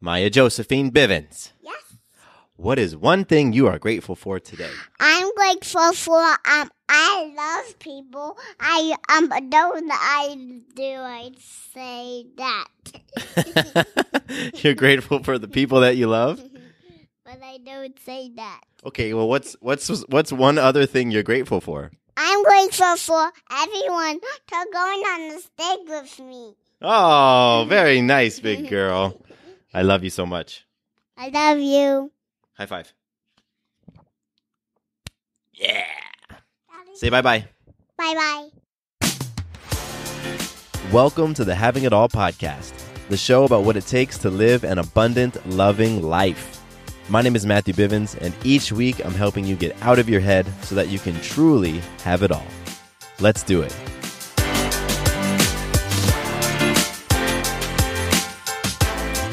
Maya Josephine Bivens. Yes. What is one thing you are grateful for today? I'm grateful for I love people. Don't I say that. You're grateful for the people that you love? But I don't say that. Okay, well what's one other thing you're grateful for? I'm grateful for everyone to going on the stage with me. Oh, very nice, big girl. I love you so much. I love you. High five. Yeah. Say bye-bye. Bye-bye. Welcome to the Having It All podcast, the show about what it takes to live an abundant, loving life. My name is Matthew Bivens, and each week I'm helping you get out of your head so that you can truly have it all. Let's do it.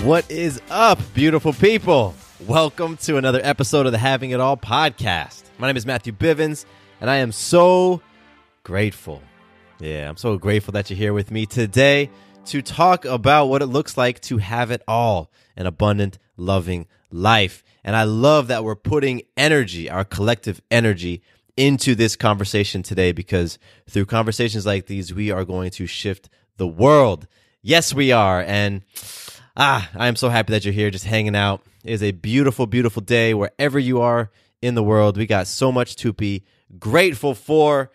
What is up, beautiful people? Welcome to another episode of the Having It All podcast. My name is Matthew Bivens, and I am so grateful. Yeah, I'm so grateful that you're here with me today to talk about what it looks like to have it all, an abundant, loving life. And I love that we're putting energy, our collective energy, into this conversation today because through conversations like these, we are going to shift the world. Yes, we are. And I am so happy that you're here just hanging out. It is a beautiful, beautiful day wherever you are in the world. We got so much to be grateful for.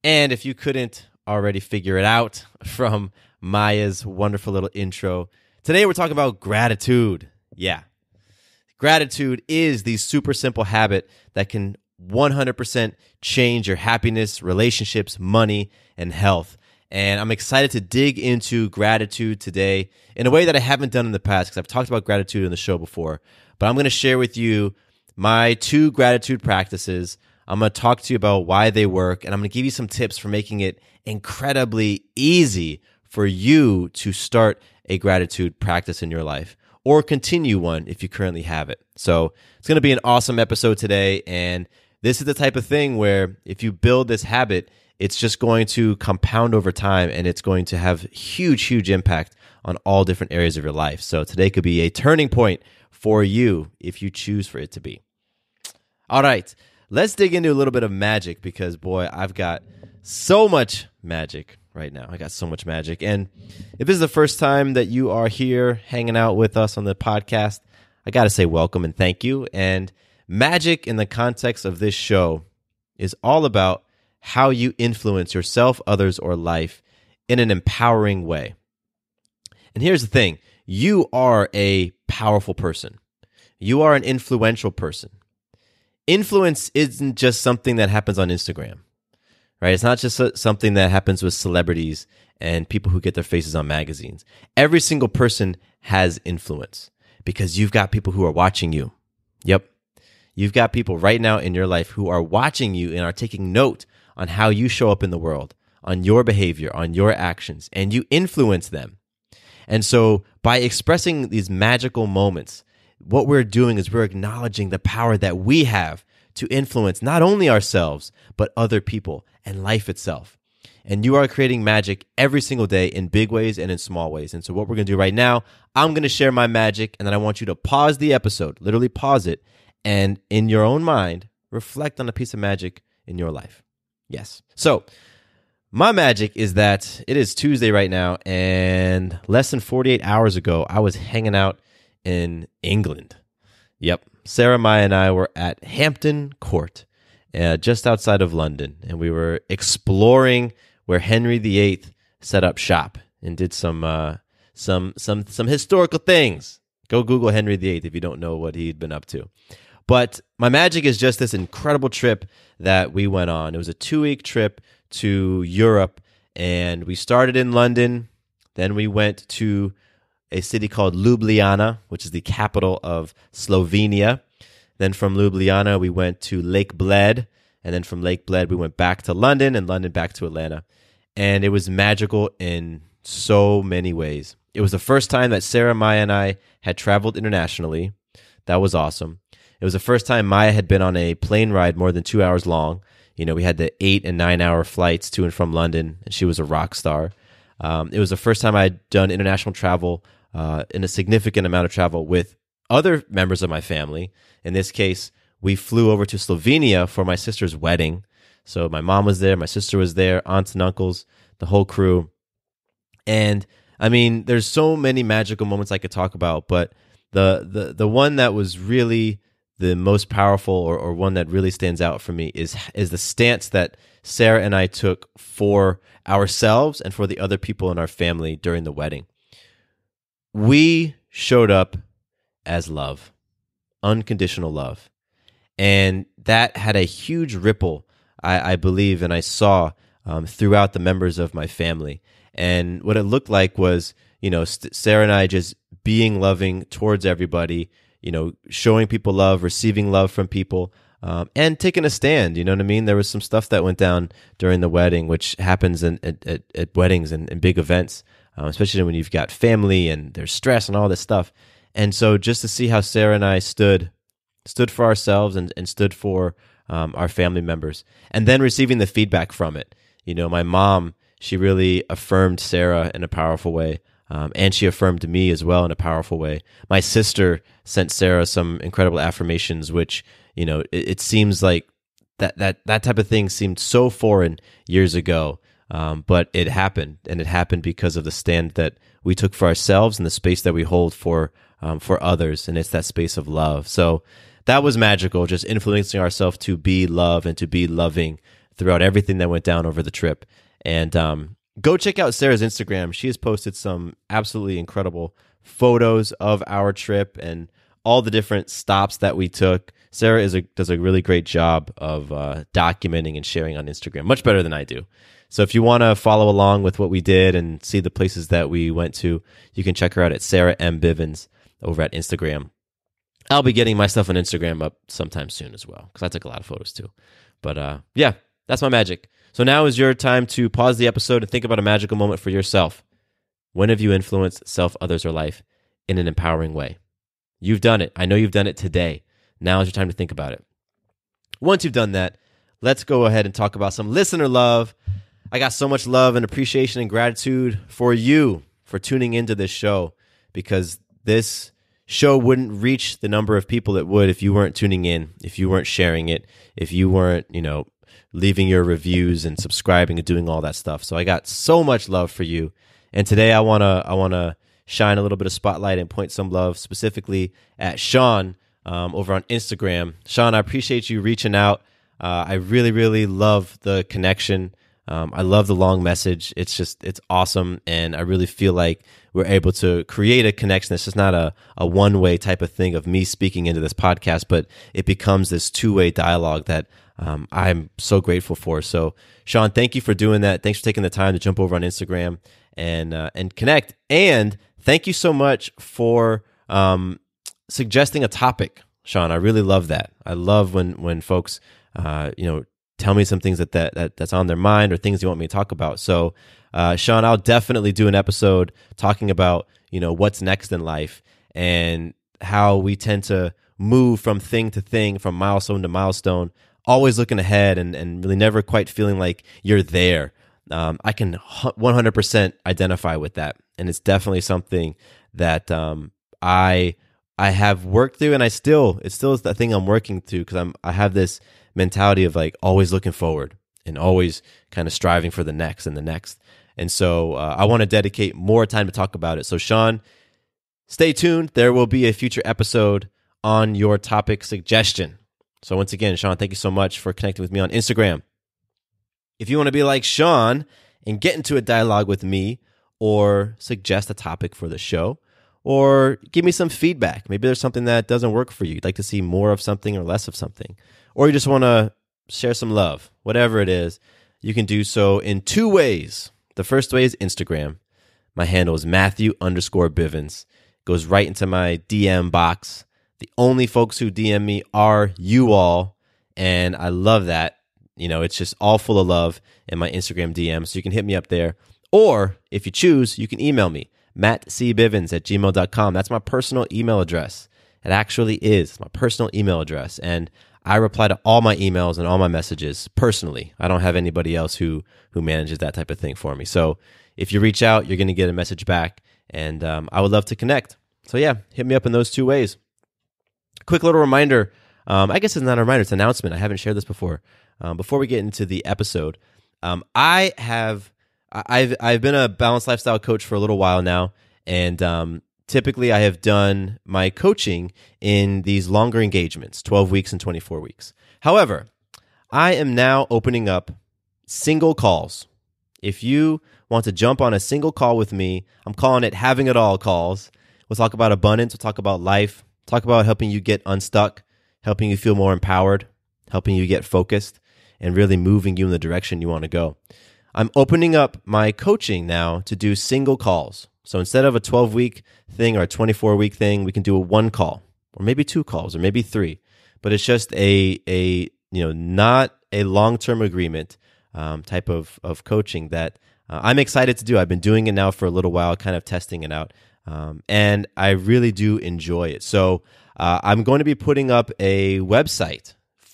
And if you couldn't already figure it out from Maya's wonderful little intro, today we're talking about gratitude. Yeah. Gratitude is the super simple habit that can 100% change your happiness, relationships, money, and health. And I'm excited to dig into gratitude today in a way that I haven't done in the past because I've talked about gratitude in the show before. But I'm going to share with you my 2 gratitude practices. I'm going to talk to you about why they work, and I'm going to give you some tips for making it incredibly easy for you to start a gratitude practice in your life or continue one if you currently have it. So it's going to be an awesome episode today, and this is the type of thing where if you build this habit, it's just going to compound over time, and it's going to have huge, huge impact on all different areas of your life. So today could be a turning point for you if you choose for it to be. All right, let's dig into a little bit of magic because, boy, I've got so much magic right now. I got so much magic. And if this is the first time that you are here hanging out with us on the podcast, I got to say welcome and thank you. And magic in the context of this show is all about how you influence yourself, others, or life in an empowering way. And here's the thing. You are a powerful person. You are an influential person. Influence isn't just something that happens on Instagram, right? It's not just something that happens with celebrities and people who get their faces on magazines. Every single person has influence because you've got people who are watching you. Yep. You've got people right now in your life who are watching you and are taking note on how you show up in the world, on your behavior, on your actions, and you influence them. And so by expressing these magical moments, what we're doing is we're acknowledging the power that we have to influence not only ourselves, but other people and life itself. And you are creating magic every single day in big ways and in small ways. And so what we're going to do right now, I'm going to share my magic, and then I want you to pause the episode, literally pause it, and in your own mind, reflect on a piece of magic in your life. Yes. So my magic is that it is Tuesday right now, and less than 48 hours ago, I was hanging out in England. Yep. Sarah, Maya, and I were at Hampton Court, just outside of London, and we were exploring where Henry VIII set up shop and did some historical things. Go Google Henry VIII if you don't know what he'd been up to. But my magic is just this incredible trip that we went on. It was a 2-week trip to Europe, and we started in London. Then we went to a city called Ljubljana, which is the capital of Slovenia. Then from Ljubljana, we went to Lake Bled, and then from Lake Bled, we went back to London, and London back to Atlanta. And it was magical in so many ways. It was the first time that Sarah, Maya, and I had traveled internationally. That was awesome. It was the first time Maya had been on a plane ride more than 2 hours long. You know, we had the 8 and 9 hour flights to and from London, and she was a rock star. It was the first time I had done international travel in a significant amount of travel with other members of my family. In this case, we flew over to Slovenia for my sister's wedding. So my mom was there, my sister was there, aunts and uncles, the whole crew. And I mean, there's so many magical moments I could talk about, but the one that was really the most powerful, or one that really stands out for me is the stance that Sarah and I took for ourselves and for the other people in our family during the wedding. We showed up as love, unconditional love. And that had a huge ripple, I believe, and I saw throughout the members of my family. And what it looked like was, Sarah and I just being loving towards everybody, showing people love, receiving love from people, and taking a stand. You know what I mean? There was some stuff that went down during the wedding, which happens at weddings and big events, especially when you've got family and there's stress and all this stuff. And so just to see how Sarah and I stood for ourselves and stood for our family members, and then receiving the feedback from it. My mom, she really affirmed Sarah in a powerful way, and she affirmed me as well in a powerful way. My sister sent Sarah some incredible affirmations, which, it seems like that type of thing seemed so foreign years ago, but it happened, and it happened because of the stand that we took for ourselves and the space that we hold for others, and it's that space of love. So that was magical, just influencing ourselves to be love and to be loving throughout everything that went down over the trip. And go check out Sarah's Instagram. She has posted some absolutely incredible photos of our trip and all the different stops that we took. Sarah does a really great job of documenting and sharing on Instagram, much better than I do. So if you want to follow along with what we did and see the places that we went to, you can check her out at Sarah M. Bivens over at Instagram. I'll be getting my stuff on Instagram up sometime soon as well, because I took a lot of photos too. But yeah, that's my magic. So now is your time to pause the episode and think about a magical moment for yourself. When have you influenced self, others, or life in an empowering way? You've done it. I know you've done it today. Now is your time to think about it. Once you've done that, let's go ahead and talk about some listener love. I got so much love and appreciation and gratitude for you for tuning into this show, because this show wouldn't reach the number of people it would if you weren't tuning in, if you weren't sharing it, if you weren't, leaving your reviews and subscribing and doing all that stuff. So I got so much love for you. And today I want to shine a little bit of spotlight and point some love specifically at Sean over on Instagram. Sean, I appreciate you reaching out. I really, really love the connection. I love the long message. It's awesome. And I really feel like we're able to create a connection. It's just not a one-way type of thing of me speaking into this podcast, but it becomes this two-way dialogue that I'm so grateful for. So Sean, thank you for doing that. Thanks for taking the time to jump over on Instagram and connect. And thank you so much for suggesting a topic, Sean. I really love that. I love when folks, tell me some things that's on their mind or things you want me to talk about. So, Sean, I'll definitely do an episode talking about, what's next in life and how we tend to move from thing to thing, from milestone to milestone, always looking ahead and really never quite feeling like you're there. I can 100% identify with that. And it's definitely something that I have worked through, and it still is the thing I'm working through, because I have this mentality of like always looking forward and always kind of striving for the next and the next. And so I want to dedicate more time to talk about it. So Sean, stay tuned. There will be a future episode on your topic suggestion. So once again, Sean, thank you so much for connecting with me on Instagram. If you want to be like Sean and get into a dialogue with me, or suggest a topic for the show, or give me some feedback. Maybe there's something that doesn't work for you. You'd like to see more of something or less of something. Or you just want to share some love. Whatever it is, you can do so in two ways. The first way is Instagram. My handle is Matthew_Bivens. Goes right into my DM box. The only folks who DM me are you all, and I love that. It's just all full of love in my Instagram DM, so you can hit me up there. Or if you choose, you can email me, mattcbivens@gmail.com. That's my personal email address. It actually is my personal email address, and I reply to all my emails and all my messages personally. I don't have anybody else who manages that type of thing for me. So if you reach out, you're going to get a message back, And I would love to connect. So yeah, hit me up in those two ways. Quick little reminder. I guess it's not a reminder, it's an announcement. I haven't shared this before. Before we get into the episode, I've been a balanced lifestyle coach for a little while now, and typically I have done my coaching in these longer engagements, 12 weeks and 24 weeks. However, I am now opening up single calls. If you want to jump on a single call with me, I'm calling it Having It All calls. We'll talk about abundance, we'll talk about life, talk about helping you get unstuck, helping you feel more empowered, helping you get focused, and really moving you in the direction you want to go. I'm opening up my coaching now to do single calls. So instead of a 12-week thing or a 24-week thing, we can do a one call, or maybe two calls, or maybe three. But it's just not a long-term agreement type of coaching that I'm excited to do. I've been doing it now for a little while, kind of testing it out, and I really do enjoy it. So I'm going to be putting up a website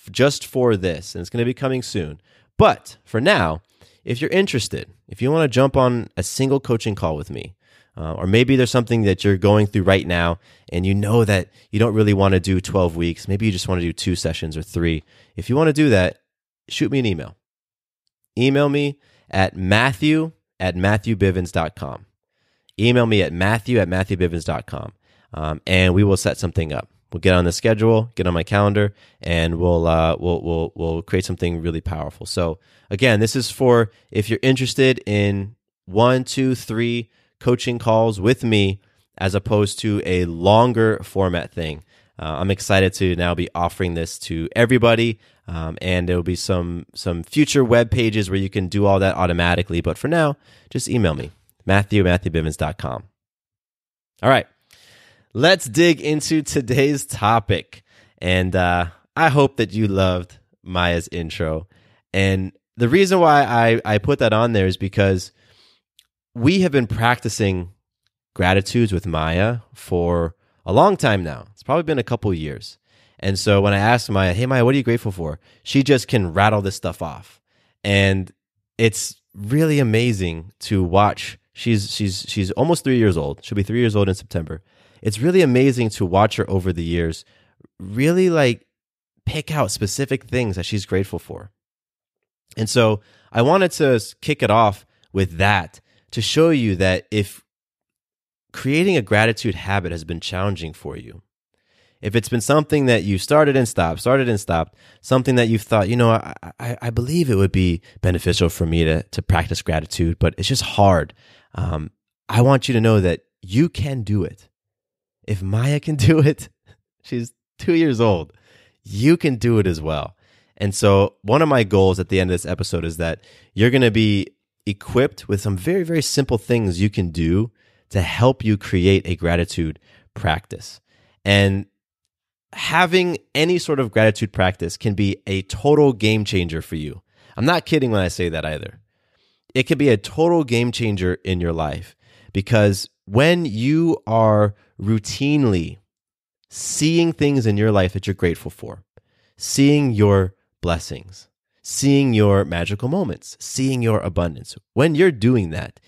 just for this, and it's going to be coming soon. But for now, if you're interested, if you want to jump on a single coaching call with me, or maybe there's something that you're going through right now and you know that you don't really want to do 12 weeks, maybe you just want to do 2 sessions or 3. If you want to do that, shoot me an email. Email me at matthew@matthewbivens.com. Email me at matthew@matthewbivens.com, and we will set something up. We'll get on the schedule, get on my calendar, and we'll create something really powerful. So again, this is for if you're interested in 1, 2, 3 coaching calls with me, as opposed to a longer format thing. I'm excited to now be offering this to everybody, and there will be some future web pages where you can do all that automatically. But for now, just email me, matthew@matthewbivens.com. All right. Let's dig into today's topic. And I hope that you loved Maya's intro. And the reason why I put that on there is because we have been practicing gratitudes with Maya for a long time now. It's probably been a couple years. And so when I asked Maya, hey, Maya, what are you grateful for? She just can rattle this stuff off. And it's really amazing to watch. She's almost 3 years old. She'll be 3 years old in September. It's really amazing to watch her over the years really pick out specific things that she's grateful for. And so I wanted to kick it off with that to show you that if creating a gratitude habit has been challenging for you, if it's been something that you started and stopped, something that you've thought, I believe it would be beneficial for me to practice gratitude, but it's just hard. I want you to know that you can do it. If Maya can do it, she's 2 years old, you can do it as well. And so one of my goals at the end of this episode is that you're going to be equipped with some very, very simple things you can do to help you create a gratitude practice. And having any sort of gratitude practice can be a total game changer for you. I'm not kidding when I say that either. It can be a total game changer in your life, because when you are routinely seeing things in your life that you're grateful for, seeing your blessings, seeing your magical moments, seeing your abundance, when you're doing that,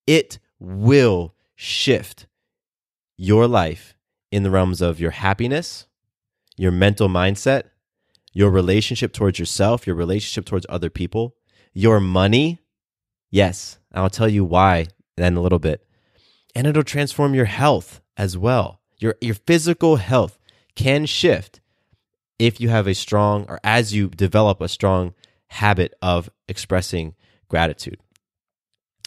it will shift your life in the realms of your happiness, your mental mindset, your relationship towards yourself, your relationship towards other people, your money. Yes, I'll tell you why in a little bit. And it'll transform your health as well. Your physical health can shift if you have a strong, or as you develop a strong habit of expressing gratitude.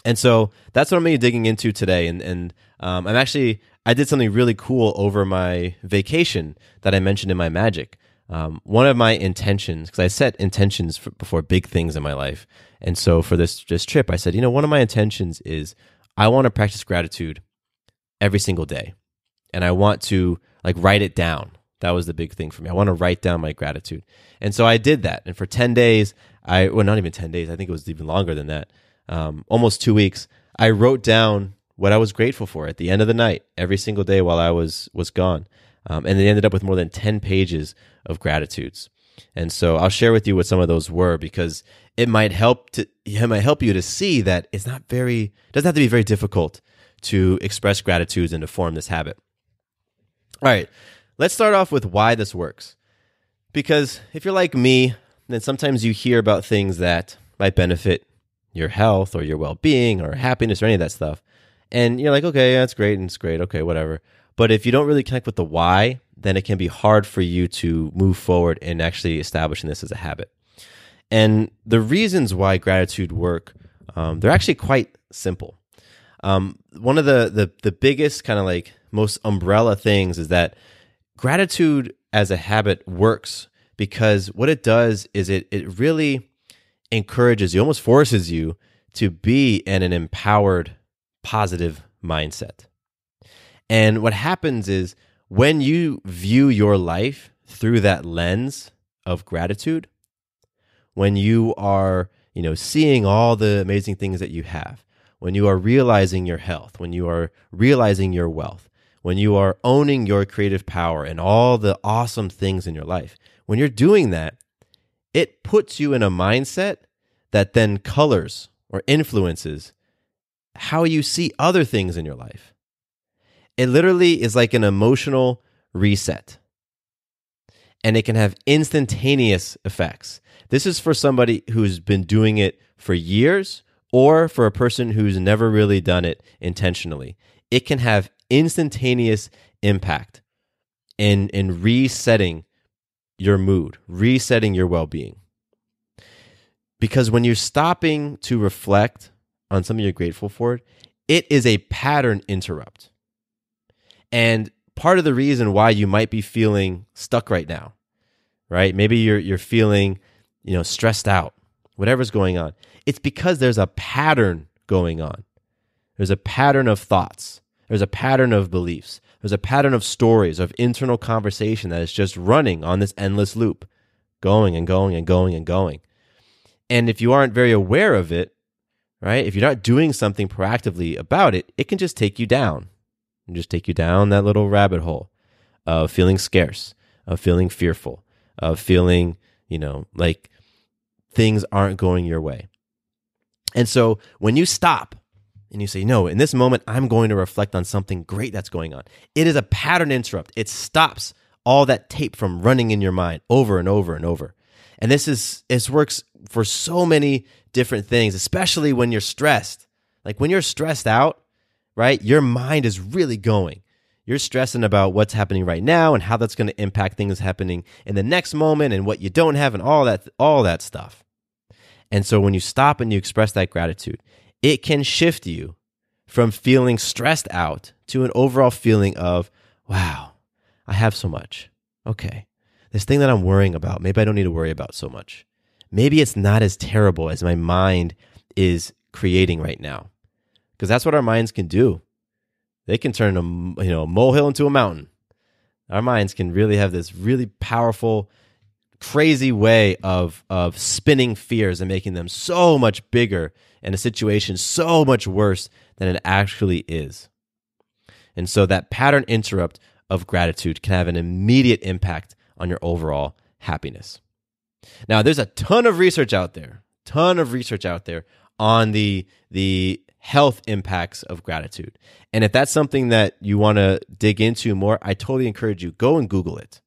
And so that's what I'm going to be digging into today. And I did something really cool over my vacation that I mentioned in my magic. One of my intentions, because I set intentions before big things in my life. And so for this trip, I said, one of my intentions is I want to practice gratitude every single day. And I want to write it down. That was the big thing for me. I want to write down my gratitude. And so I did that. And for 10 days, not even 10 days, I think it was even longer than that, almost 2 weeks, I wrote down what I was grateful for at the end of the night, every single day while I was gone. And it ended up with more than 10 pages of gratitudes. And so I'll share with you what some of those were, because it might help you to see that it doesn't have to be very difficult to express gratitude and to form this habit. All right, let's start off with why this works. Because if you're like me, then sometimes you hear about things that might benefit your health or your well-being or happiness or any of that stuff. And you're like, okay, that's great, and it's great, okay, whatever. But if you don't really connect with the why, then it can be hard for you to move forward in actually establishing this as a habit. And the reasons why gratitude work, they're actually quite simple. One of the biggest kind of like most umbrella things is that gratitude as a habit works because what it does is it really encourages you, almost forces you to be in an empowered, positive mindset. And what happens is when you view your life through that lens of gratitude, when you are, seeing all the amazing things that you have, when you are realizing your health, when you are realizing your wealth, when you are owning your creative power and all the awesome things in your life, when you're doing that, it puts you in a mindset that then colors or influences how you see other things in your life. It literally is like an emotional reset, and it can have instantaneous effects. This is for somebody who's been doing it for years or for a person who's never really done it intentionally. It can have instantaneous impact in resetting your mood, resetting your well-being. Because when you're stopping to reflect on something you're grateful for, it is a pattern interrupt. And part of the reason why you might be feeling stuck right now, right? Maybe you're feeling, stressed out, whatever's going on. It's because there's a pattern going on. There's a pattern of thoughts. There's a pattern of beliefs. There's a pattern of stories, of internal conversation that is just running on this endless loop, going and going and going and going. And if you aren't very aware of it, right, if you're not doing something proactively about it, it can just take you down. And just take you down that little rabbit hole of feeling scarce, of feeling fearful, of feeling, like things aren't going your way. And so when you stop and you say, no, in this moment, I'm going to reflect on something great that's going on. It is a pattern interrupt. It stops all that tape from running in your mind over and over and over. And this works for so many different things, especially when you're stressed. Like when you're stressed out, right, your mind is really going. You're stressing about what's happening right now and how that's going to impact things happening in the next moment and what you don't have and all that stuff. And so when you stop and you express that gratitude, it can shift you from feeling stressed out to an overall feeling of, wow, I have so much. Okay, this thing that I'm worrying about, maybe I don't need to worry about so much. Maybe it's not as terrible as my mind is creating right now. Because that's what our minds can do. They can turn a molehill into a mountain. Our minds can really have this really powerful, crazy way of spinning fears and making them so much bigger and a situation so much worse than it actually is. And so that pattern interrupt of gratitude can have an immediate impact on your overall happiness. Now, there's a ton of research out there on the health impacts of gratitude. And if that's something that you want to dig into more, I totally encourage you, go and Google it.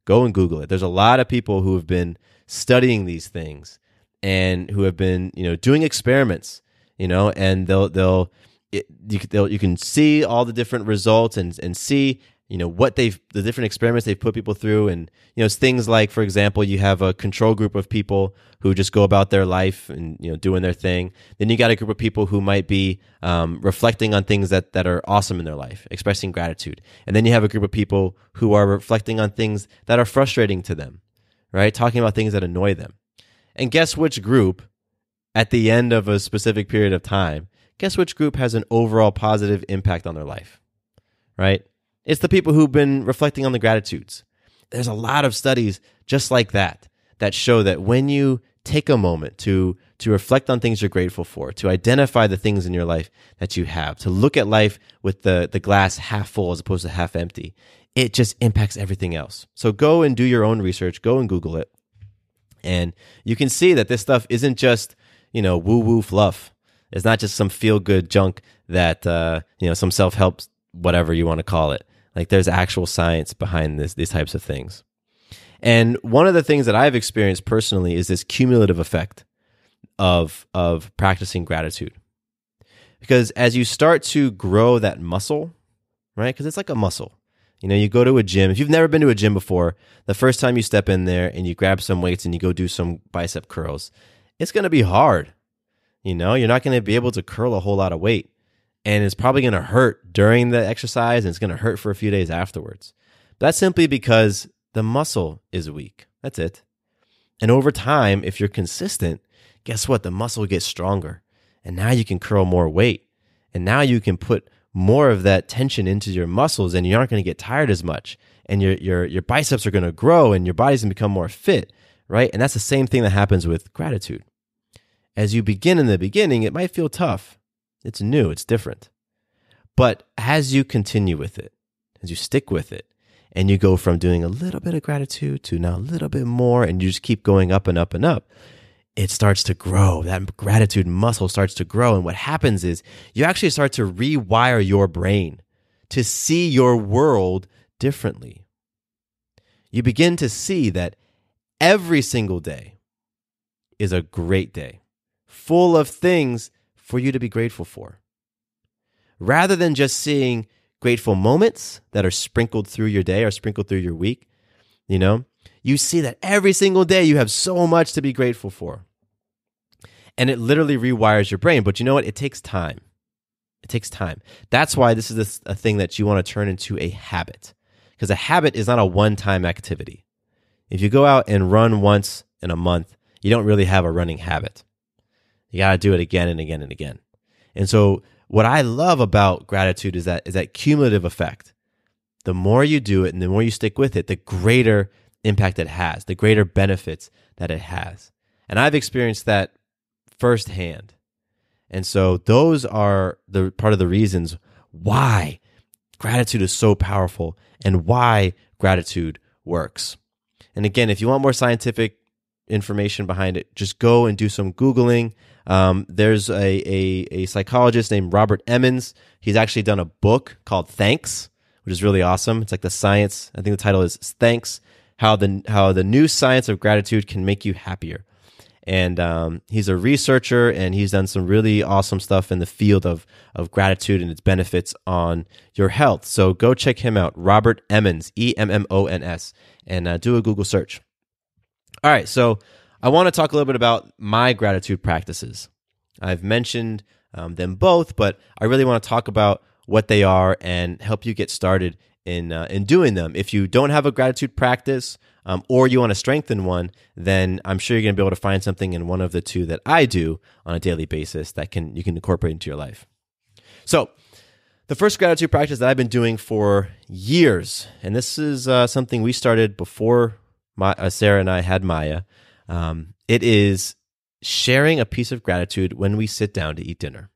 There's a lot of people who have been studying these things and who have been, doing experiments, and you can see all the different results and see, the different experiments they've put people through. And, it's things like, for example, you have a control group of people who just go about their life and, doing their thing. Then you got a group of people who might be reflecting on things that are awesome in their life, expressing gratitude. And then you have a group of people who are reflecting on things that are frustrating to them, right? Talking about things that annoy them. And guess which group, at the end of a specific period of time, guess which group has an overall positive impact on their life, right? It's the people who've been reflecting on the gratitudes. There's a lot of studies just like that show that when you take a moment to reflect on things you're grateful for, to identify the things in your life that you have, to look at life with the glass half full as opposed to half empty, it just impacts everything else. So go and do your own research, go and Google it. And you can see that this stuff isn't just, woo-woo fluff. It's not just some feel-good junk that, some self-help, whatever you want to call it. Like there's actual science behind these types of things. And one of the things that I've experienced personally is this cumulative effect of practicing gratitude. Because as you start to grow that muscle, right? Because it's like a muscle. You go to a gym. If you've never been to a gym before, the first time you step in there and you grab some weights and you go do some bicep curls, it's going to be hard. You're not going to be able to curl a whole lot of weight. And it's probably going to hurt during the exercise and it's going to hurt for a few days afterwards. That's simply because the muscle is weak. That's it. And over time, if you're consistent, guess what? The muscle gets stronger. And now you can curl more weight. And now you can put more of that tension into your muscles and you aren't going to get tired as much. And your biceps are going to grow and your body's going to become more fit, right? And that's the same thing that happens with gratitude. As you begin in the beginning, it might feel tough. It's new, it's different. But as you continue with it, as you stick with it, and you go from doing a little bit of gratitude to now a little bit more, and you just keep going up and up and up, it starts to grow. That gratitude muscle starts to grow. And what happens is you actually start to rewire your brain to see your world differently. You begin to see that every single day is a great day, full of things for you to be grateful for. Rather than just seeing grateful moments that are sprinkled through your day or sprinkled through your week, you see that every single day you have so much to be grateful for. And it literally rewires your brain. But you know what? It takes time. It takes time. That's why this is a thing that you want to turn into a habit. Because a habit is not a one-time activity. If you go out and run once in a month, you don't really have a running habit. You got to do it again and again and again. And so what I love about gratitude is that cumulative effect. The more you do it and the more you stick with it, the greater impact it has, the greater benefits that it has. And I've experienced that firsthand. And so those are the part of the reasons why gratitude is so powerful and why gratitude works. And again, if you want more scientific information behind it, just go and do some Googling. There's a psychologist named Robert Emmons. He's actually done a book called Thanks, which is really awesome. It's like the science. I think the title is Thanks, how the new science of gratitude can make you happier. And he's a researcher, and he's done some really awesome stuff in the field of gratitude and its benefits on your health. So go check him out, Robert Emmons, Emmons, and do a Google search. All right, so I want to talk a little bit about my gratitude practices. I've mentioned them both, but I really want to talk about what they are and help you get started in doing them. If you don't have a gratitude practice or you want to strengthen one, then I'm sure you're going to be able to find something in one of the two that I do on a daily basis that you can incorporate into your life. So the first gratitude practice that I've been doing for years, and this is something we started before Sarah and I had Maya, it is sharing a piece of gratitude when we sit down to eat dinner.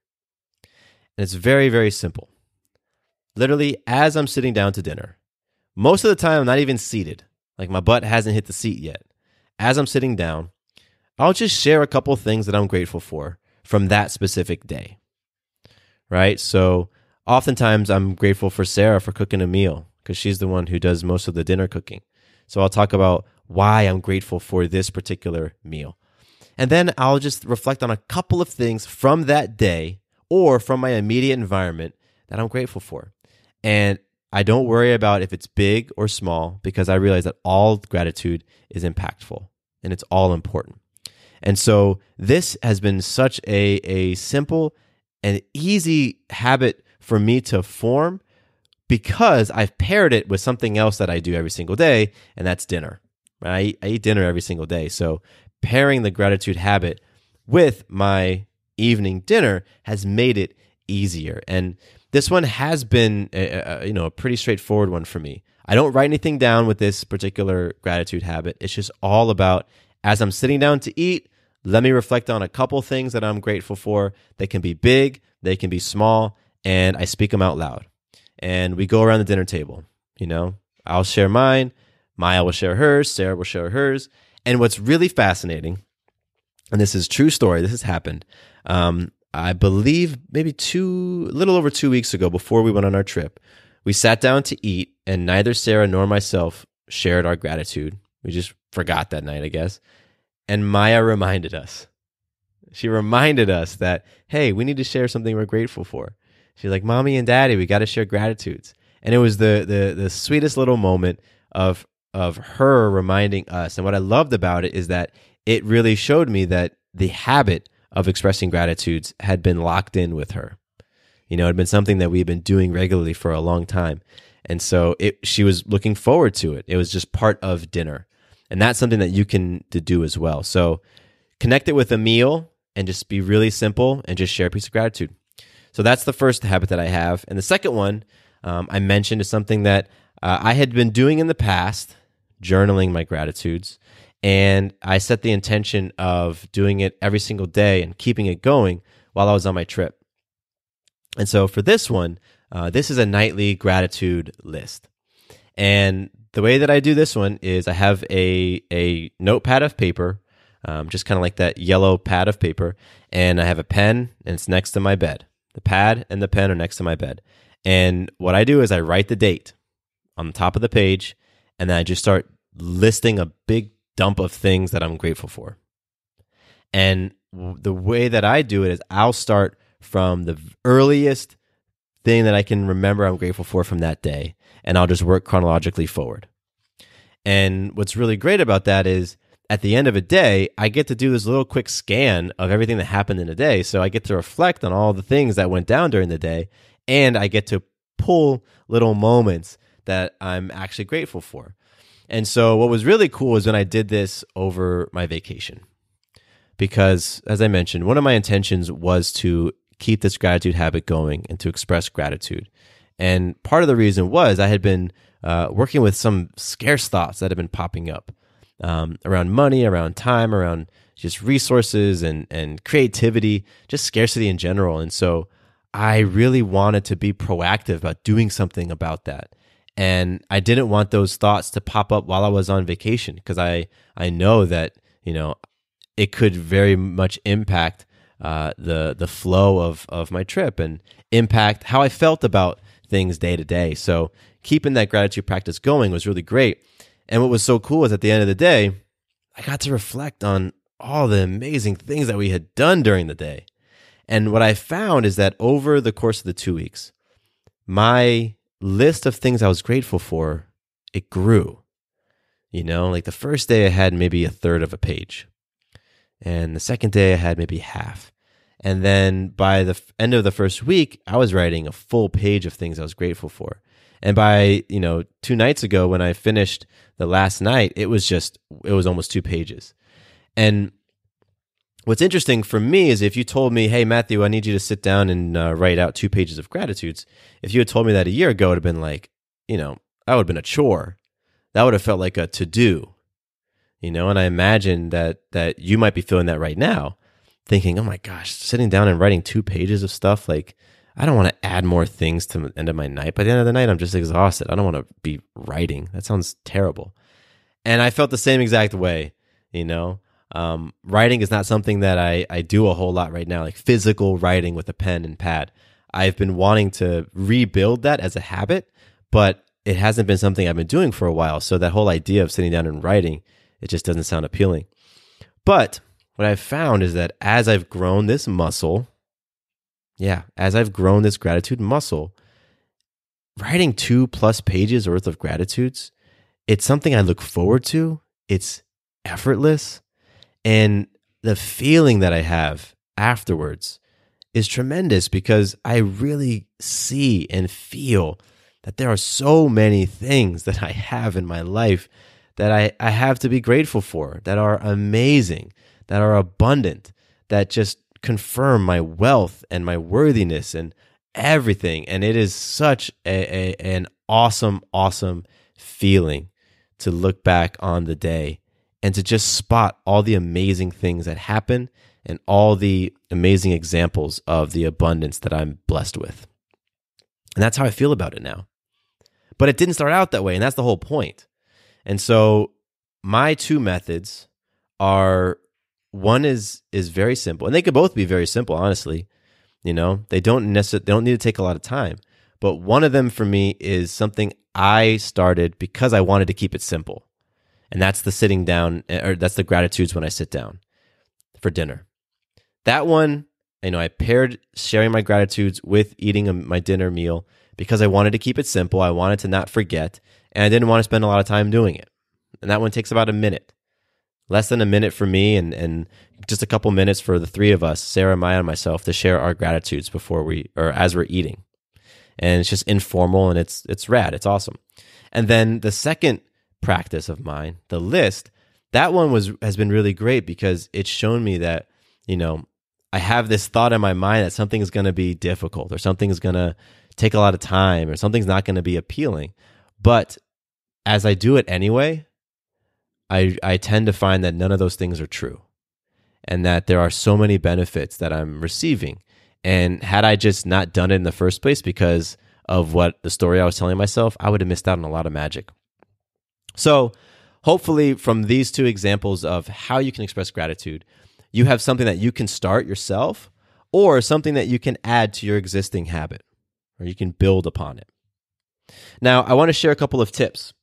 And it's very, very simple. Literally, as I'm sitting down to dinner, most of the time I'm not even seated, like my butt hasn't hit the seat yet. As I'm sitting down, I'll just share a couple things that I'm grateful for from that specific day, right? So oftentimes I'm grateful for Sarah for cooking a meal because she's the one who does most of the dinner cooking. So I'll talk about why I'm grateful for this particular meal. And then I'll just reflect on a couple of things from that day or from my immediate environment that I'm grateful for. And I don't worry about if it's big or small because I realize that all gratitude is impactful and it's all important. And so this has been such a simple and easy habit for me to form because I've paired it with something else that I do every single day, and that's dinner. Right? I eat dinner every single day. So pairing the gratitude habit with my evening dinner has made it easier. And this one has been a pretty straightforward one for me. I don't write anything down with this particular gratitude habit. It's just all about, as I'm sitting down to eat, let me reflect on a couple things that I'm grateful for. They can be big, they can be small, and I speak them out loud. And we go around the dinner table. I'll share mine, Maya will share hers, Sarah will share hers. And what's really fascinating, and this is true story, this has happened, I believe maybe a little over 2 weeks ago, before we went on our trip, we sat down to eat, and neither Sarah nor myself shared our gratitude. We just forgot that night, I guess. And Maya reminded us. She reminded us that, hey, we need to share something we're grateful for. She's like, Mommy and Daddy, we got to share gratitudes. And it was the sweetest little moment of her reminding us. And what I loved about it is that it really showed me that the habit of expressing gratitudes had been locked in with her. You know, it had been something that we had been doing regularly for a long time. And so she was looking forward to it. It was just part of dinner. And that's something that you can do as well. So connect it with a meal and just be really simple and just share a piece of gratitude. So that's the first habit that I have. And the second one I mentioned is something that I had been doing in the past, journaling my gratitudes. And I set the intention of doing it every single day and keeping it going while I was on my trip. And so for this one, this is a nightly gratitude list. And the way that I do this one is I have a notepad of paper, just kind of like that yellow pad of paper, and I have a pen, and it's next to my bed. The pad and the pen are next to my bed. And what I do is I write the date on the top of the page, and then I just start listing a big dump of things that I'm grateful for. And the way that I do it is I'll start from the earliest thing that I can remember I'm grateful for from that day, and I'll just work chronologically forward. And what's really great about that is at the end of a day, I get to do this little quick scan of everything that happened in a day. So I get to reflect on all the things that went down during the day, and I get to pull little moments that I'm actually grateful for. And so what was really cool is when I did this over my vacation. Because, as I mentioned, one of my intentions was to keep this gratitude habit going and to express gratitude. And part of the reason was I had been working with some scarce thoughts that had been popping up around money, around time, around just resources and creativity, just scarcity in general. And so I really wanted to be proactive about doing something about that. And I didn't want those thoughts to pop up while I was on vacation, because I know that, you know, it could very much impact the flow of my trip and impact how I felt about things day to day. So keeping that gratitude practice going was really great. And what was so cool is at the end of the day, I got to reflect on all the amazing things that we had done during the day. And what I found is that over the course of the 2 weeks, my list of things I was grateful for, it grew. You know, like the first day I had maybe a third of a page. And the second day I had maybe half. And then by the end of the first week, I was writing a full page of things I was grateful for. And by, 2 nights ago when I finished the last night, it was almost 2 pages. And what's interesting for me is if you told me, hey, Matthew, I need you to sit down and write out 2 pages of gratitudes. If you had told me that a year ago, it would have been like, that would have been a chore. That would have felt like a to-do, and I imagine that you might be feeling that right now, thinking, oh my gosh, sitting down and writing 2 pages of stuff, like, I don't want to add more things to the end of my night. By the end of the night, I'm just exhausted. I don't want to be writing. That sounds terrible. And I felt the same exact way, Writing is not something that I do a whole lot right now, like physical writing with a pen and pad. I've been wanting to rebuild that as a habit, but it hasn't been something I've been doing for a while. So that whole idea of sitting down and writing, it just doesn't sound appealing. But what I've found is that as I've grown this muscle, as I've grown this gratitude muscle, writing 2+ pages worth of gratitudes, it's something I look forward to. It's effortless. And the feeling that I have afterwards is tremendous because I really see and feel that there are so many things that I have in my life that I have to be grateful for, that are amazing, that are abundant, that just confirm my wealth and my worthiness and everything. And it is such an awesome, awesome feeling to look back on the day and to just spot all the amazing things that happen and all the amazing examples of the abundance that I'm blessed with. And that's how I feel about it now. But it didn't start out that way, and that's the whole point. And so my 2 methods are, one is very simple, and they could both be very simple, honestly. They don't need to take a lot of time. But one of them for me is something I started because I wanted to keep it simple. And that's the sitting down, or that's the gratitudes when I sit down for dinner. That one, I paired sharing my gratitudes with eating my dinner meal because I wanted to keep it simple. I wanted to not forget, and I didn't want to spend a lot of time doing it. And that one takes about a minute. Less than a minute for me, and just a couple minutes for the three of us, Sarah, Maya, and myself, to share our gratitudes as we're eating. And it's just informal, and it's rad. It's awesome. And then the second practice of mine, the list, that one has been really great because it's shown me that, I have this thought in my mind that something is going to be difficult, or something is going to take a lot of time, or something's not going to be appealing. But as I do it anyway, I tend to find that none of those things are true, and that there are so many benefits that I'm receiving. And had I just not done it in the first place because of what the story I was telling myself, I would have missed out on a lot of magic. So hopefully from these two examples of how you can express gratitude, you have something that you can start yourself, or something that you can add to your existing habit, or you can build upon it. Now, I want to share a couple of tips.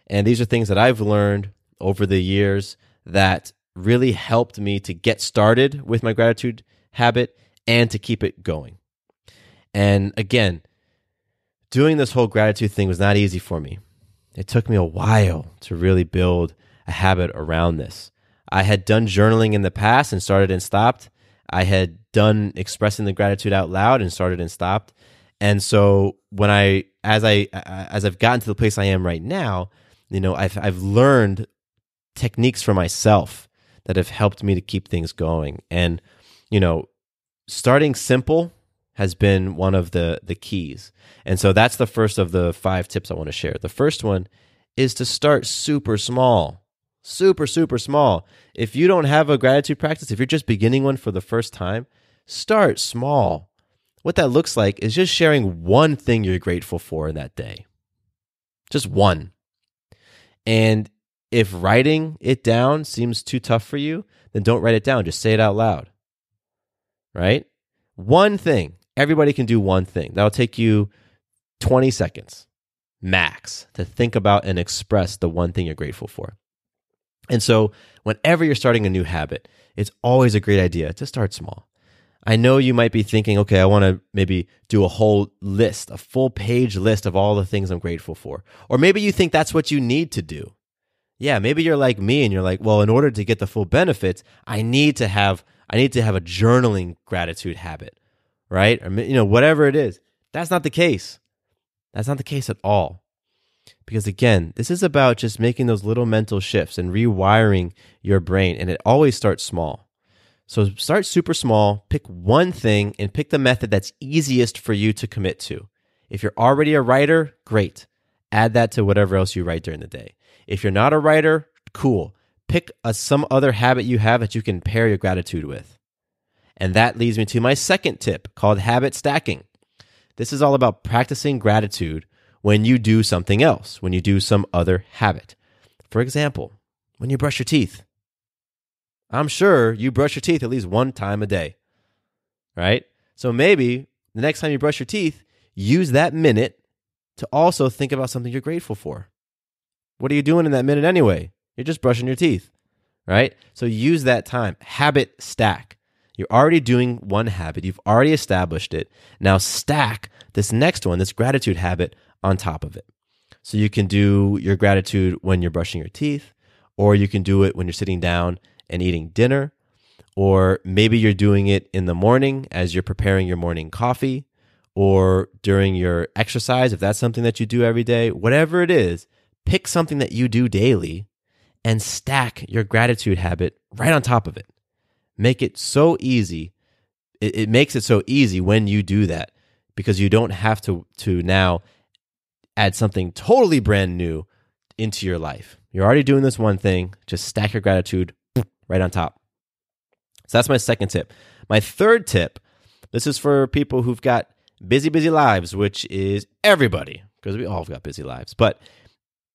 And these are things that I've learned over the years that really helped me to get started with my gratitude habit and to keep it going. And again, doing this whole gratitude thing was not easy for me. It took me a while to really build a habit around this. I had done journaling in the past and started and stopped. I had done expressing the gratitude out loud and started and stopped. And so as I've gotten to the place I am right now, I've learned techniques for myself that have helped me to keep things going. And, starting simple has been one of the keys. And so that's the first of the 5 tips I want to share. The first one is to start super small. Super, super small. If you don't have a gratitude practice, if you're just beginning one for the first time, start small. What that looks like is just sharing one thing you're grateful for in that day. Just one. And if writing it down seems too tough for you, then don't write it down. Just say it out loud. Right? One thing. Everybody can do one thing. That'll take you 20 seconds max to think about and express the one thing you're grateful for. And so whenever you're starting a new habit, it's always a great idea to start small. I know you might be thinking, okay, I want to maybe do a whole list, a full page list of all the things I'm grateful for. Or maybe you think that's what you need to do. Yeah, maybe you're like me and you're like, well, in order to get the full benefits, I need to have a journaling gratitude habit, right? Or whatever it is. That's not the case. That's not the case at all. Because again, this is about just making those little mental shifts and rewiring your brain, and it always starts small. So start super small, pick one thing, and pick the method that's easiest for you to commit to. If you're already a writer, great. Add that to whatever else you write during the day. If you're not a writer, cool. Pick some other habit you have that you can pair your gratitude with. And that leads me to my second tip called habit stacking. This is all about practicing gratitude when you do something else, when you do some other habit. For example, when you brush your teeth. I'm sure you brush your teeth at least one time a day, right? So maybe the next time you brush your teeth, use that minute to also think about something you're grateful for. What are you doing in that minute anyway? You're just brushing your teeth, right? So use that time. Habit stack. You're already doing one habit. You've already established it. Now stack this next one, this gratitude habit, on top of it. So you can do your gratitude when you're brushing your teeth, or you can do it when you're sitting down and eating dinner, or maybe you're doing it in the morning as you're preparing your morning coffee, or during your exercise, if that's something that you do every day. Whatever it is, pick something that you do daily and stack your gratitude habit right on top of it. Make it so easy. It makes it so easy when you do that, because you don't have to now add something totally brand new into your life. You're already doing this one thing. Just stack your gratitude right on top. So that's my second tip. My third tip, this is for people who've got busy, busy lives, which is everybody, because we all have got busy lives. But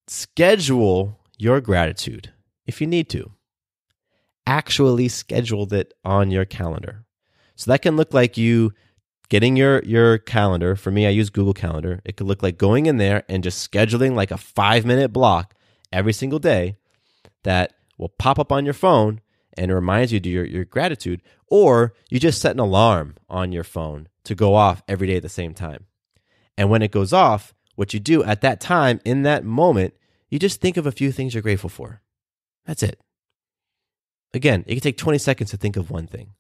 schedule your gratitude if you need to. Actually schedule it on your calendar. So that can look like you getting your calendar. For me, I use Google Calendar. It could look like going in there and just scheduling like a 5-minute block every single day that will pop up on your phone and it reminds you to your gratitude. Or you just set an alarm on your phone to go off every day at the same time. And when it goes off, what you do at that time, in that moment, you just think of a few things you're grateful for. That's it. Again, it can take 20 seconds to think of one thing.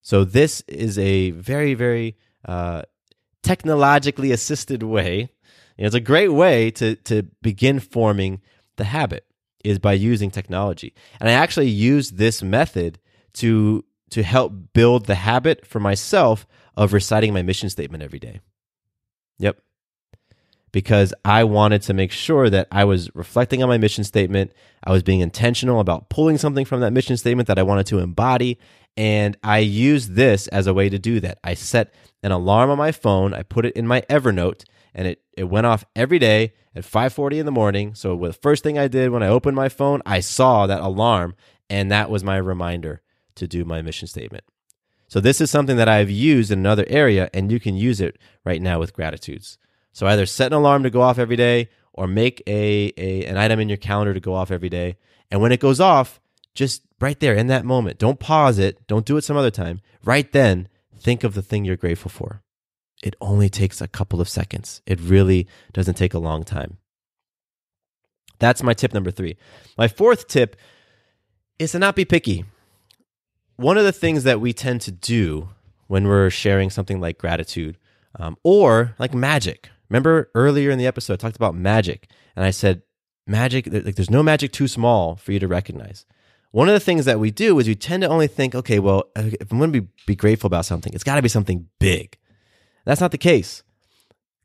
So this is a very, very technologically assisted way. It's a great way to begin forming the habit is by using technology. And I actually use this method to help build the habit for myself of reciting my mission statement every day. Yep. Because I wanted to make sure that I was reflecting on my mission statement. I was being intentional about pulling something from that mission statement that I wanted to embody. And I used this as a way to do that. I set an alarm on my phone. I put it in my Evernote, and it went off every day at 5:40 in the morning. So the first thing I did when I opened my phone, I saw that alarm, and that was my reminder to do my mission statement. So this is something that I've used in another area, and you can use it right now with gratitudes. So either set an alarm to go off every day or make an item in your calendar to go off every day. And when it goes off, just right there in that moment, don't pause it. Don't do it some other time. Right then, think of the thing you're grateful for. It only takes a couple of seconds. It really doesn't take a long time. That's my tip number 3. My 4th tip is to not be picky. One of the things that we tend to do when we're sharing something like gratitude or like magic. Remember earlier in the episode, I talked about magic. And I said, magic, like there's no magic too small for you to recognize. One of the things that we do is we tend to only think, okay, well, if I'm going to be grateful about something, it's got to be something big. That's not the case.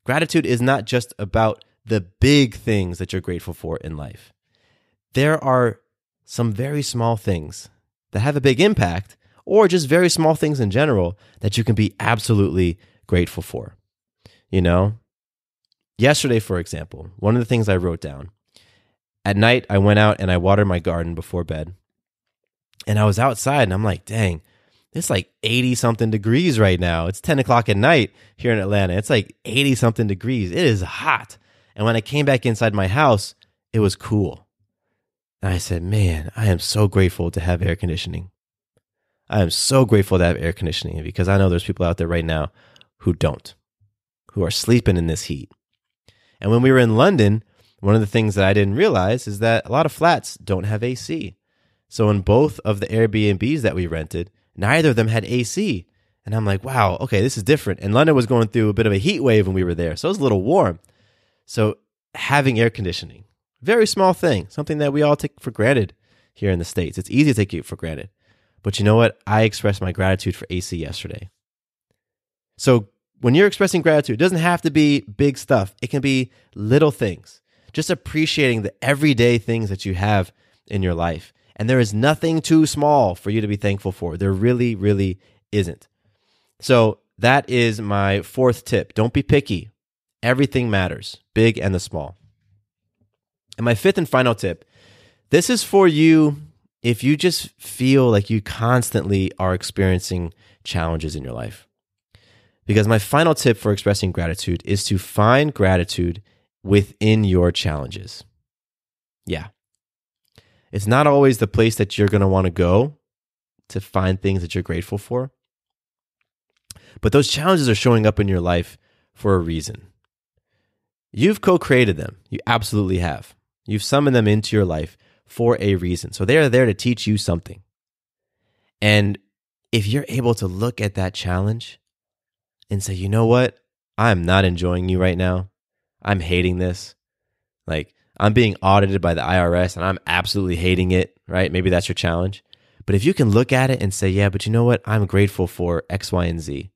Gratitude is not just about the big things that you're grateful for in life. There are some very small things that have a big impact, or just very small things in general that you can be absolutely grateful for. You know, yesterday, for example, one of the things I wrote down, at night, I went out and I watered my garden before bed. And I was outside and I'm like, dang, it's like 80 something degrees right now. It's 10 o'clock at night here in Atlanta. It's like 80 something degrees. It is hot. And when I came back inside my house, it was cool. And I said, man, I am so grateful to have air conditioning. I am so grateful to have air conditioning because I know there's people out there right now who don't, who are sleeping in this heat. And when we were in London, one of the things that I didn't realize is that a lot of flats don't have AC. So in both of the Airbnbs that we rented, neither of them had AC. And I'm like, wow, okay, this is different. And London was going through a bit of a heat wave when we were there. So it was a little warm. So having air conditioning, very small thing, something that we all take for granted here in the States. It's easy to take it for granted. But you know what? I expressed my gratitude for AC yesterday. So when you're expressing gratitude, it doesn't have to be big stuff. It can be little things. Just appreciating the everyday things that you have in your life. And there is nothing too small for you to be thankful for. There really, really isn't. So that is my 4th tip. Don't be picky. Everything matters, big and the small. And my 5th and final tip, this is for you if you just feel like you constantly are experiencing challenges in your life. Because my final tip for expressing gratitude is to find gratitude within your challenges. Yeah. It's not always the place that you're going to want to go to find things that you're grateful for. But those challenges are showing up in your life for a reason. You've co-created them. You absolutely have. You've summoned them into your life for a reason. So they are there to teach you something. And if you're able to look at that challenge and say, you know what? I'm not enjoying you right now. I'm hating this. Like, I'm being audited by the IRS and I'm absolutely hating it, right? Maybe that's your challenge. But if you can look at it and say, yeah, but you know what? I'm grateful for X, Y, and Z.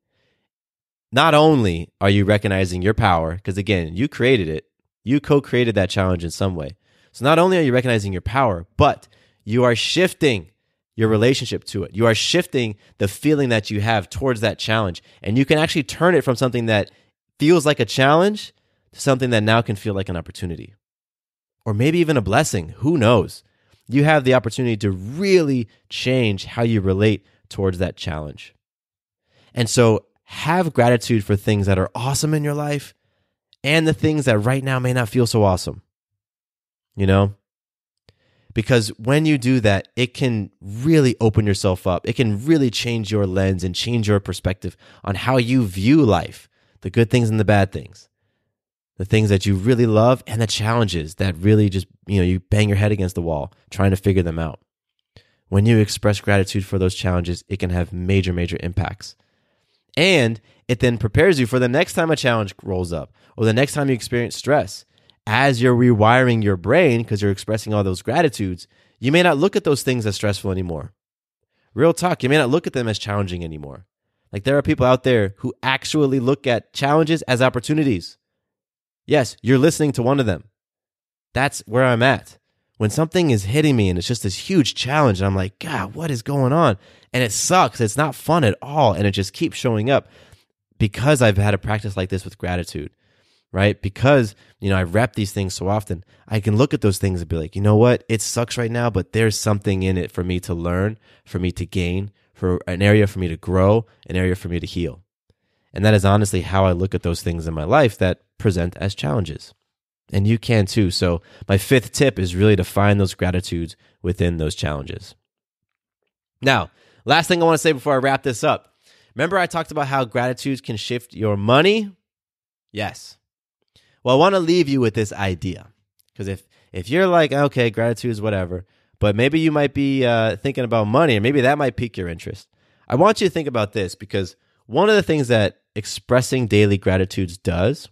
Not only are you recognizing your power, because again, you created it. You co-created that challenge in some way. So not only are you recognizing your power, but you are shifting your relationship to it. You are shifting the feeling that you have towards that challenge. And you can actually turn it from something that feels like a challenge to something that now can feel like an opportunity. Or maybe even a blessing. Who knows? You have the opportunity to really change how you relate towards that challenge. And so have gratitude for things that are awesome in your life and the things that right now may not feel so awesome. You know? Because when you do that, it can really open yourself up. It can really change your lens and change your perspective on how you view life, the good things and the bad things, the things that you really love and the challenges that really just, you bang your head against the wall trying to figure them out. When you express gratitude for those challenges, it can have major, major impacts. And it then prepares you for the next time a challenge rolls up or the next time you experience stress. As you're rewiring your brain, because you're expressing all those gratitudes, you may not look at those things as stressful anymore. Real talk, you may not look at them as challenging anymore. Like there are people out there who actually look at challenges as opportunities. Yes, you're listening to one of them. That's where I'm at. When something is hitting me and it's just this huge challenge, and I'm like, God, what is going on? And it sucks. It's not fun at all. And it just keeps showing up because I've had a practice like this with gratitude. Right? Because, I rep these things so often, I can look at those things and be like, you know what? It sucks right now, but there's something in it for me to learn, for me to gain, for an area for me to grow, an area for me to heal. And that is honestly how I look at those things in my life that present as challenges. And you can too. So my fifth tip is really to find those gratitudes within those challenges. Now, last thing I want to say before I wrap this up. Remember I talked about how gratitude can shift your money? Yes. Well, I want to leave you with this idea, because if you're like, okay, gratitude is whatever, but maybe you might be thinking about money, and maybe that might pique your interest. I want you to think about this, because one of the things that expressing daily gratitudes does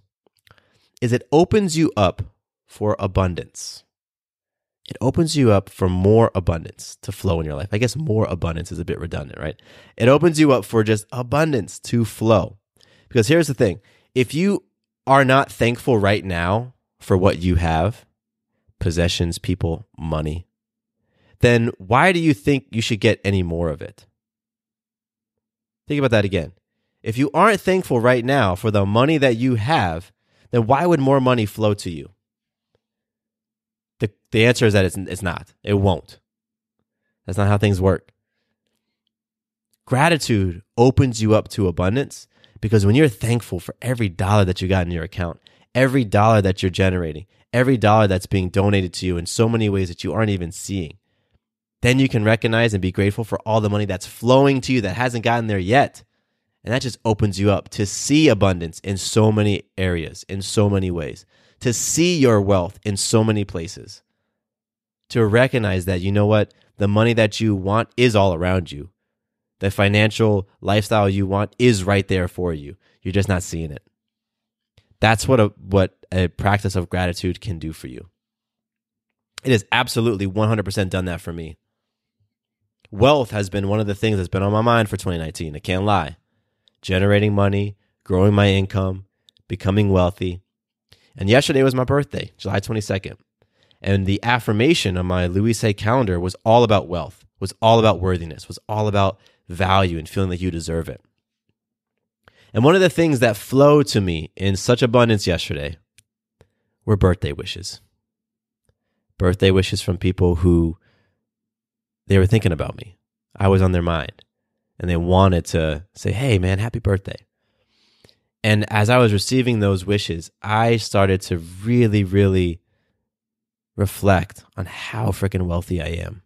is it opens you up for abundance. It opens you up for more abundance to flow in your life. I guess more abundance is a bit redundant, right? It opens you up for just abundance to flow. Because here's the thing. If you are not thankful right now for what you have, possessions, people, money, then why do you think you should get any more of it? Think about that again. If you aren't thankful right now for the money that you have, then why would more money flow to you? The answer is that it's not. It won't. That's not how things work. Gratitude opens you up to abundance. Because when you're thankful for every dollar that you got in your account, every dollar that you're generating, every dollar that's being donated to you in so many ways that you aren't even seeing, then you can recognize and be grateful for all the money that's flowing to you that hasn't gotten there yet. And that just opens you up to see abundance in so many areas, in so many ways, to see your wealth in so many places, to recognize that, you know what, the money that you want is all around you. The financial lifestyle you want is right there for you. You're just not seeing it. That's what a practice of gratitude can do for you. It has absolutely 100% done that for me. Wealth has been one of the things that's been on my mind for 2019. I can't lie. Generating money, growing my income, becoming wealthy. And yesterday was my birthday, July 22nd. And the affirmation on my Louise Hay calendar was all about wealth, was all about worthiness, was all about value and feeling like you deserve it. And one of the things that flowed to me in such abundance yesterday were birthday wishes. Birthday wishes from people who they were thinking about me. I was on their mind and they wanted to say, hey man, happy birthday. And as I was receiving those wishes, I started to really, really reflect on how freaking wealthy I am.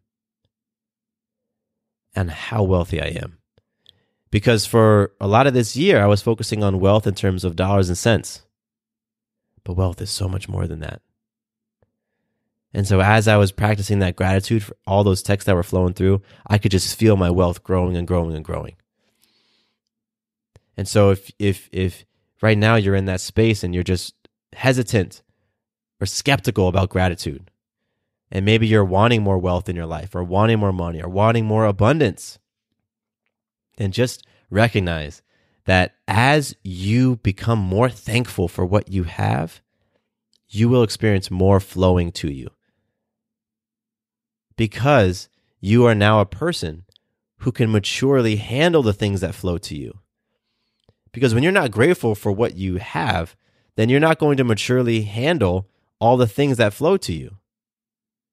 And how wealthy I am. Because for a lot of this year, I was focusing on wealth in terms of dollars and cents. But wealth is so much more than that. And so as I was practicing that gratitude for all those texts that were flowing through, I could just feel my wealth growing and growing and growing. And so if right now you're in that space and you're just hesitant or skeptical about gratitude, and maybe you're wanting more wealth in your life or wanting more money or wanting more abundance, then just recognize that as you become more thankful for what you have, you will experience more flowing to you. Because you are now a person who can maturely handle the things that flow to you. Because when you're not grateful for what you have, then you're not going to maturely handle all the things that flow to you.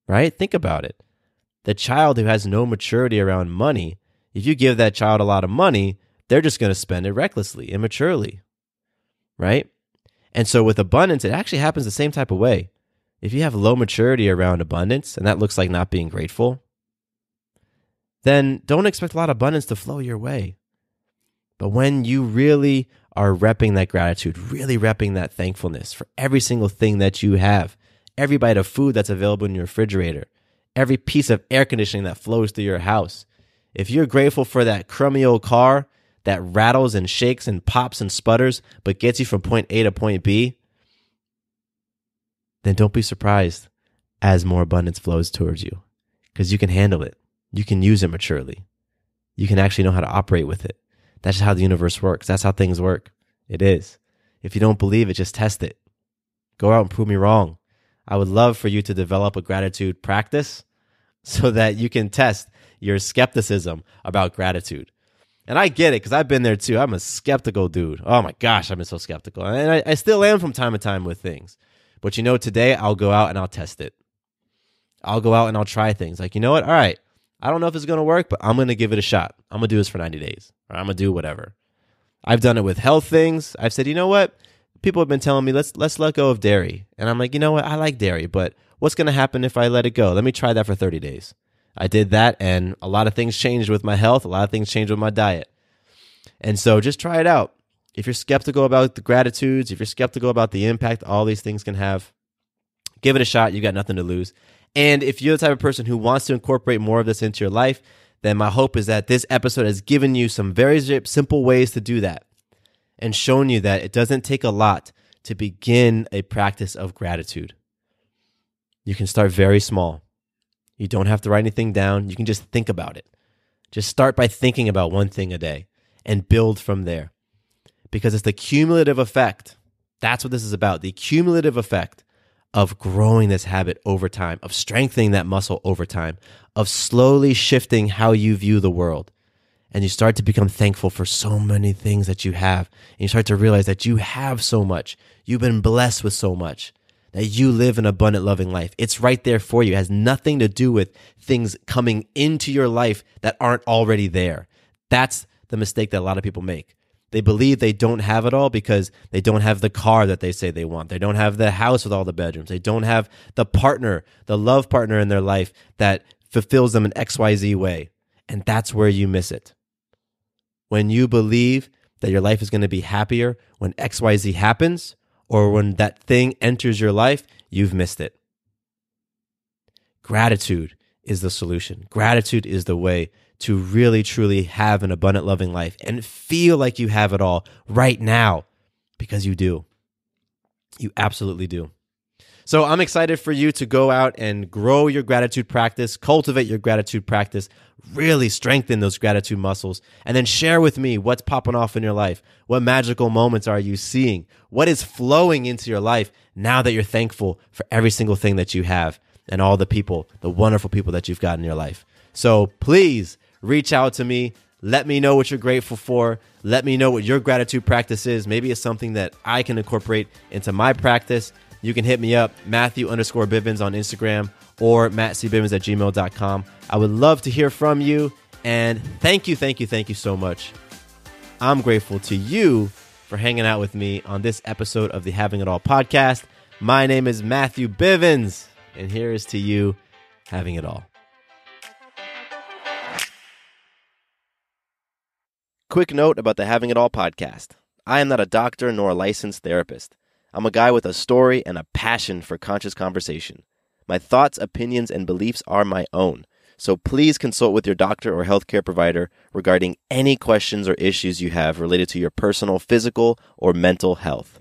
Right? Think about it. The child who has no maturity around money, if you give that child a lot of money, they're just going to spend it recklessly, immaturely, right? And so with abundance, it actually happens the same type of way. If you have low maturity around abundance, and that looks like not being grateful, then don't expect a lot of abundance to flow your way. But when you really are repping that gratitude, really repping that thankfulness for every single thing that you have, every bite of food that's available in your refrigerator, every piece of air conditioning that flows through your house, if you're grateful for that crummy old car that rattles and shakes and pops and sputters, but gets you from point A to point B, then don't be surprised as more abundance flows towards you, because you can handle it. You can use it maturely. You can actually know how to operate with it. That's just how the universe works. That's how things work. It is. If you don't believe it, just test it. Go out and prove me wrong. I would love for you to develop a gratitude practice so that you can test your skepticism about gratitude. And I get it, because I've been there too. I'm a skeptical dude. Oh my gosh, I've been so skeptical. And I still am from time to time with things. But today I'll go out and I'll test it. I'll go out and I'll try things. Like, you know what? All right. I don't know if it's going to work, but I'm going to give it a shot. I'm going to do this for 90 days. Or I'm going to do whatever. I've done it with health things. I've said, you know what? People have been telling me, let's let go of dairy. And I'm like, you know what? I like dairy, but what's going to happen if I let it go? Let me try that for 30 days. I did that, and a lot of things changed with my health. A lot of things changed with my diet. And so just try it out. If you're skeptical about the gratitudes, if you're skeptical about the impact all these things can have, give it a shot. You got nothing to lose. And if you're the type of person who wants to incorporate more of this into your life, then my hope is that this episode has given you some very simple ways to do that and shown you that it doesn't take a lot to begin a practice of gratitude. You can start very small. You don't have to write anything down. You can just think about it. Just start by thinking about one thing a day and build from there, because it's the cumulative effect. That's what this is about, the cumulative effect of growing this habit over time, of strengthening that muscle over time, of slowly shifting how you view the world. And you start to become thankful for so many things that you have. And you start to realize that you have so much. You've been blessed with so much, that you live an abundant, loving life. It's right there for you. It has nothing to do with things coming into your life that aren't already there. That's the mistake that a lot of people make. They believe they don't have it all because they don't have the car that they say they want. They don't have the house with all the bedrooms. They don't have the partner, the love partner in their life that fulfills them in XYZ way. And that's where you miss it. When you believe that your life is going to be happier when XYZ happens, or when that thing enters your life, you've missed it. Gratitude is the solution. Gratitude is the way to really, truly have an abundant, loving life and feel like you have it all right now, because you do. You absolutely do. So I'm excited for you to go out and grow your gratitude practice, cultivate your gratitude practice, really strengthen those gratitude muscles, and then share with me what's popping off in your life. What magical moments are you seeing? What is flowing into your life now that you're thankful for every single thing that you have and all the people, the wonderful people that you've got in your life? So please reach out to me. Let me know what you're grateful for. Let me know what your gratitude practice is. Maybe it's something that I can incorporate into my practice. You can hit me up, Matthew_Bivens on Instagram or mattcbivens@gmail.com. I would love to hear from you. And thank you so much. I'm grateful to you for hanging out with me on this episode of the Having It All podcast. My name is Matthew Bivens, and here is to you having it all. Quick note about the Having It All podcast. I am not a doctor nor a licensed therapist. I'm a guy with a story and a passion for conscious conversation. My thoughts, opinions, and beliefs are my own. So please consult with your doctor or healthcare provider regarding any questions or issues you have related to your personal, physical, or mental health.